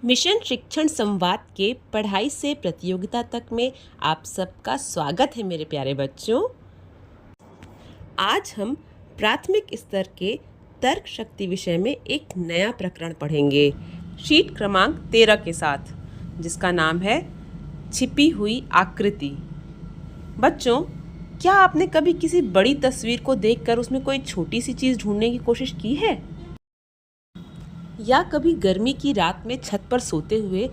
Mission शिक्षण संवाद के पढ़ाई से प्रतियोगिता तक में आप सबका स्वागत है मेरे प्यारे बच्चों। आज हम प्राथमिक स्तर के तर्क शक्ति विषय में एक नया प्रकरण पढ़ेंगे शीट क्रमांक 13 के साथ, जिसका नाम है छिपी हुई आकृति। बच्चों, क्या आपने कभी किसी बड़ी तस्वीर को देखकर उसमें कोई छोटी सी चीज़ ढूंढने की कोशिश की है? या कभी गर्मी की रात में छत पर सोते हुए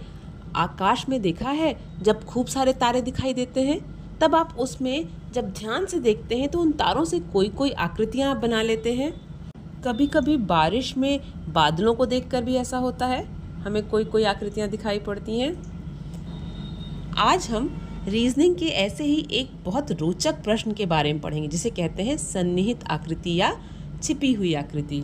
आकाश में देखा है जब खूब सारे तारे दिखाई देते हैं, तब आप उसमें जब ध्यान से देखते हैं तो उन तारों से कोई कोई आकृतियां आप बना लेते हैं। कभी कभी बारिश में बादलों को देखकर भी ऐसा होता है, हमें कोई कोई आकृतियां दिखाई पड़ती हैं। आज हम रीजनिंग के ऐसे ही एक बहुत रोचक प्रश्न के बारे में पढ़ेंगे जिसे कहते हैं सन्निहित आकृति या छिपी हुई आकृति।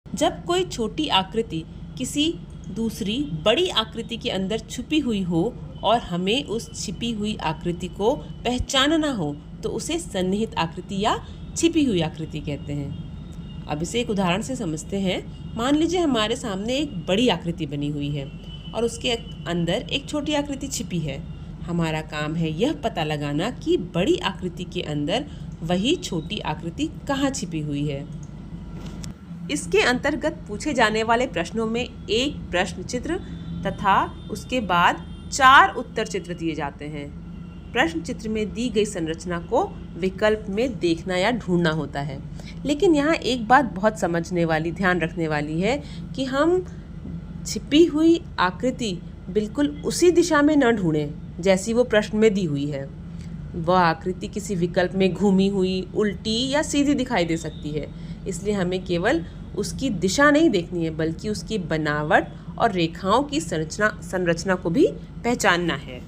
जब कोई छोटी आकृति किसी दूसरी बड़ी आकृति के अंदर छुपी हुई हो और हमें उस छिपी हुई आकृति को पहचानना हो तो उसे सन्निहित आकृति या छिपी हुई आकृति कहते हैं। अब इसे एक उदाहरण से समझते हैं। मान लीजिए हमारे सामने एक बड़ी आकृति बनी हुई है और उसके अंदर एक छोटी आकृति छिपी है। हमारा काम है यह पता लगाना कि बड़ी आकृति के अंदर वही छोटी आकृति कहाँ छिपी हुई है। इसके अंतर्गत पूछे जाने वाले प्रश्नों में एक प्रश्न चित्र तथा उसके बाद 4 उत्तर चित्र दिए जाते हैं। प्रश्न चित्र में दी गई संरचना को विकल्प में देखना या ढूंढना होता है। लेकिन यहाँ एक बात बहुत समझने वाली, ध्यान रखने वाली है कि हम छिपी हुई आकृति बिल्कुल उसी दिशा में न ढूंढें जैसी वो प्रश्न में दी हुई है। वह आकृति किसी विकल्प में घूमी हुई, उल्टी या सीधी दिखाई दे सकती है। इसलिए हमें केवल उसकी दिशा नहीं देखनी है बल्कि उसकी बनावट और रेखाओं की संरचना को भी पहचानना है।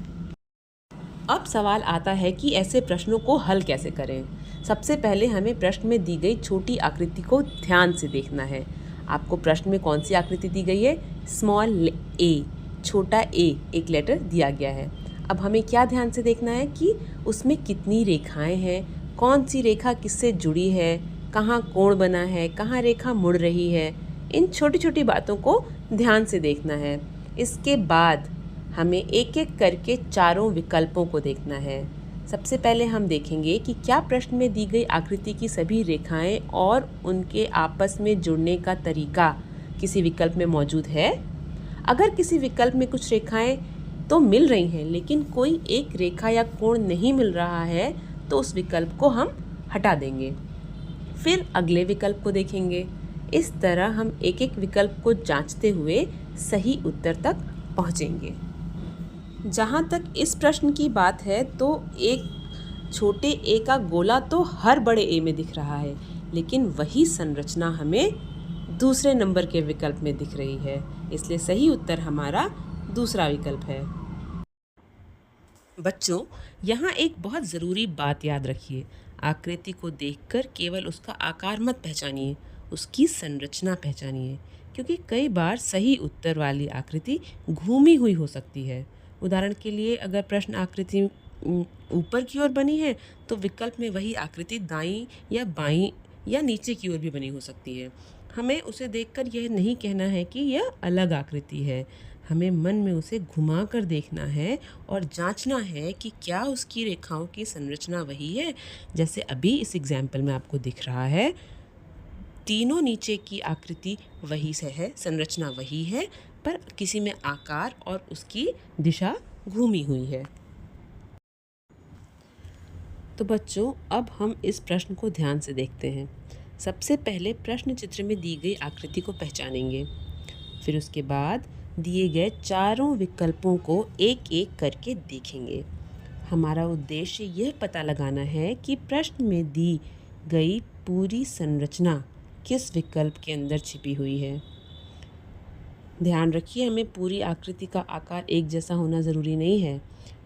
अब सवाल आता है कि ऐसे प्रश्नों को हल कैसे करें। सबसे पहले हमें प्रश्न में दी गई छोटी आकृति को ध्यान से देखना है। आपको प्रश्न में कौन सी आकृति दी गई है? स्मॉल ए, छोटा ए एक लेटर दिया गया है। अब हमें क्या ध्यान से देखना है कि उसमें कितनी रेखाएं हैं, कौन सी रेखा किससे जुड़ी है, कहाँ कोण बना है, कहाँ रेखा मुड़ रही है। इन छोटी छोटी बातों को ध्यान से देखना है। इसके बाद हमें एक एक करके चारों विकल्पों को देखना है। सबसे पहले हम देखेंगे कि क्या प्रश्न में दी गई आकृति की सभी रेखाएं और उनके आपस में जुड़ने का तरीका किसी विकल्प में मौजूद है। अगर किसी विकल्प में कुछ रेखाएं तो मिल रही हैं लेकिन कोई एक रेखा या कोण नहीं मिल रहा है तो उस विकल्प को हम हटा देंगे। फिर अगले विकल्प को देखेंगे। इस तरह हम एक एक विकल्प को जांचते हुए सही उत्तर तक पहुंचेंगे। जहां तक इस प्रश्न की बात है तो एक छोटे ए का गोला तो हर बड़े ए में दिख रहा है, लेकिन वही संरचना हमें दूसरे नंबर के विकल्प में दिख रही है। इसलिए सही उत्तर हमारा दूसरा विकल्प है। बच्चों, यहाँ एक बहुत ज़रूरी बात याद रखिए। आकृति को देखकर केवल उसका आकार मत पहचानिए, उसकी संरचना पहचानिए, क्योंकि कई बार सही उत्तर वाली आकृति घूमी हुई हो सकती है। उदाहरण के लिए अगर प्रश्न आकृति ऊपर की ओर बनी है तो विकल्प में वही आकृति दाईं या बाईं या नीचे की ओर भी बनी हो सकती है। हमें उसे देखकर यह नहीं कहना है कि यह अलग आकृति है। हमें मन में उसे घुमा कर देखना है और जांचना है कि क्या उसकी रेखाओं की संरचना वही है। जैसे अभी इस एग्जाम्पल में आपको दिख रहा है, तीनों नीचे की आकृति वही से है, संरचना वही है, पर किसी में आकार और उसकी दिशा घूमी हुई है। तो बच्चों, अब हम इस प्रश्न को ध्यान से देखते हैं। सबसे पहले प्रश्न चित्र में दी गई आकृति को पहचानेंगे। फिर उसके बाद दिए गए चारों विकल्पों को एक एक करके देखेंगे। हमारा उद्देश्य यह पता लगाना है कि प्रश्न में दी गई पूरी संरचना किस विकल्प के अंदर छिपी हुई है। ध्यान रखिए, हमें पूरी आकृति का आकार एक जैसा होना ज़रूरी नहीं है।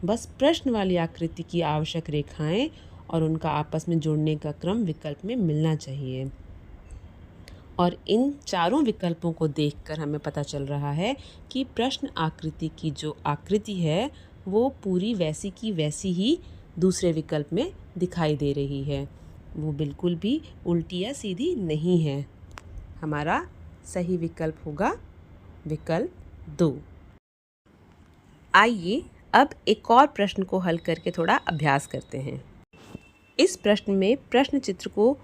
बस प्रश्न वाली आकृति की आवश्यक रेखाएं और उनका आपस में जोड़ने का क्रम विकल्प में मिलना चाहिए। और इन चारों विकल्पों को देखकर हमें पता चल रहा है कि प्रश्न आकृति की जो आकृति है वो पूरी वैसी की वैसी ही दूसरे विकल्प में दिखाई दे रही है। वो बिल्कुल भी उल्टी या सीधी नहीं है। हमारा सही विकल्प होगा विकल्प 2। आइए अब एक और प्रश्न को हल करके थोड़ा अभ्यास करते हैं। इस प्रश्न में प्रश्न चित्र को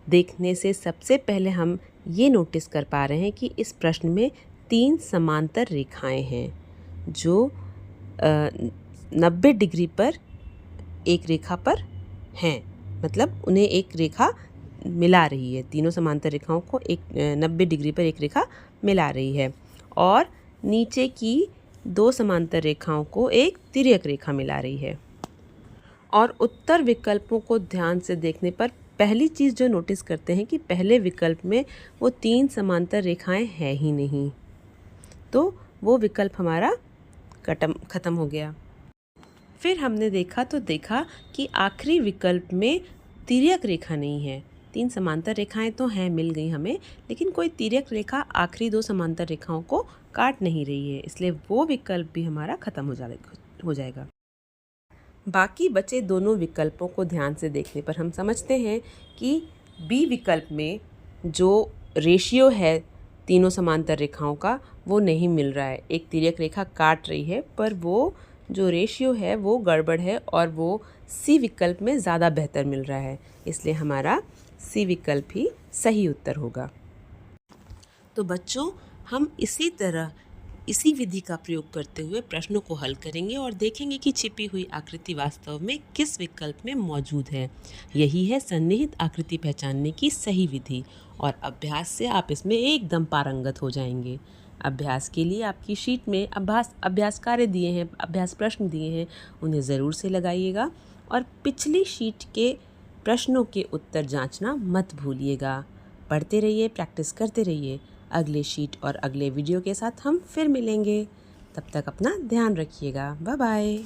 देखने से सबसे पहले हम ये नोटिस कर पा रहे हैं कि इस प्रश्न में 3 समांतर रेखाएं हैं जो 90 डिग्री पर एक रेखा पर हैं, मतलब उन्हें एक रेखा मिला रही है। तीनों समांतर रेखाओं को 90 डिग्री पर एक रेखा मिला रही है और नीचे की 2 समांतर रेखाओं को एक तिर्यक रेखा मिला रही है। और उत्तर विकल्पों को ध्यान से देखने पर पहली चीज़ जो नोटिस करते हैं कि पहले विकल्प में वो 3 समांतर रेखाएं हैं ही नहीं, तो वो विकल्प हमारा ख़त्म हो गया। फिर हमने देखा कि आखिरी विकल्प में तिर्यक रेखा नहीं है। 3 समांतर रेखाएं तो हैं, मिल गई हमें, लेकिन कोई तिर्यक रेखा आखिरी 2 समांतर रेखाओं को काट नहीं रही है, इसलिए वो विकल्प भी हमारा ख़त्म हो जाएगा। बाकी बचे दोनों विकल्पों को ध्यान से देखने पर हम समझते हैं कि बी विकल्प में जो रेशियो है तीनों समांतर रेखाओं का वो नहीं मिल रहा है। एक तिर्यक रेखा काट रही है, पर वो जो रेशियो है वो गड़बड़ है और वो सी विकल्प में ज़्यादा बेहतर मिल रहा है, इसलिए हमारा सी विकल्प ही सही उत्तर होगा। तो बच्चों, हम इसी विधि का प्रयोग करते हुए प्रश्नों को हल करेंगे और देखेंगे कि छिपी हुई आकृति वास्तव में किस विकल्प में मौजूद है। यही है सन्निहित आकृति पहचानने की सही विधि और अभ्यास से आप इसमें एकदम पारंगत हो जाएंगे। अभ्यास के लिए आपकी शीट में अभ्यास कार्य दिए हैं, अभ्यास प्रश्न दिए हैं, उन्हें ज़रूर से लगाइएगा और पिछली शीट के प्रश्नों के उत्तर जांचना मत भूलिएगा। पढ़ते रहिए, प्रैक्टिस करते रहिए। अगले शीट और अगले वीडियो के साथ हम फिर मिलेंगे। तब तक अपना ध्यान रखिएगा। Bye bye.